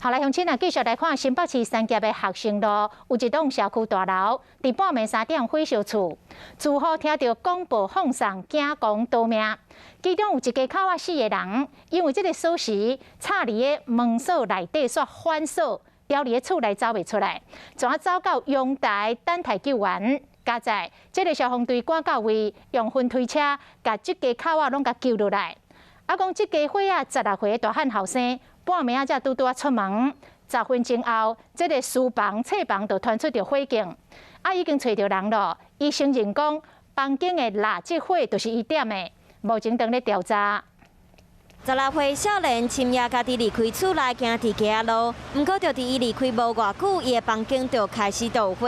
后来乡亲啊，继续来看新北市三峡的学生路有一栋社区大楼，伫半暝3点火烧厝，住户听到广播放送，惊狂逃命。其中有一家口仔4个人，因为这个锁匙插伫个门锁内底，煞反锁，掉伫个厝内走袂出来，怎啊走到阳台等待救援。加在这个消防队赶到位，用分推车把这家口仔拢甲救落来。啊，讲这家伙仔16岁的大汉后生。 半暝啊，才拄拄出门，10分钟后，这个书房、册房就传出着火警，啊，已经找着人了。医生认讲，房间的垃圾火就是伊点的，目前正咧调查。16岁少年深夜家己离开厝内，行伫街路，不过就伫伊离开无偌久，伊的房间就开始着火。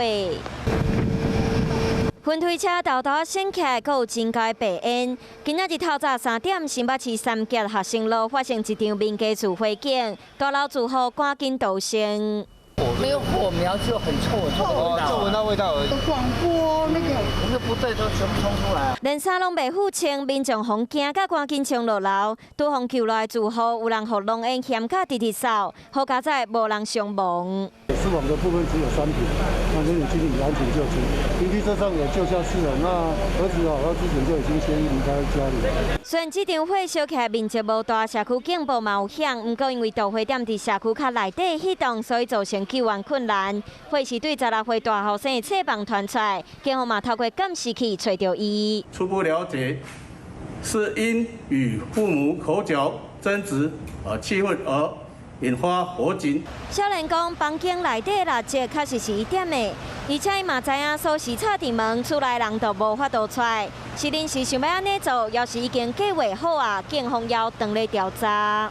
分推车豆豆升起来，阁有真高白烟。今仔日透早3点，新北市三峡学生路发生一场民家厝火警，大楼住户赶紧逃生。没有火苗，就很臭就闻到味道而已。广播那个不对，都全部冲出来。连衫拢袂付清，民众慌惊，甲赶紧冲落楼。拄防救来的住户，有人互浓烟险甲直直扫，好佳在无人伤亡。死亡的部分只有3体，那就有经理安全救出。平地车上有救下4人，那儿子他之前就已经先离开家里。虽然这场火烧起来面积无大，社区警报嘛有响，不过因为导火点伫社区较内底启动，所以造成救援困难。火是对16岁大后生的册房传出来，警方嘛透过监视器找到伊。初步了解，是因与父母口角争执气愤而引发火警。少年讲，房间内底垃圾确实是伊点的，而且伊嘛知影锁匙插伫门，厝内人就无法度出来。是临时想要安尼做，要是已经计划好啊，警方要当咧调查。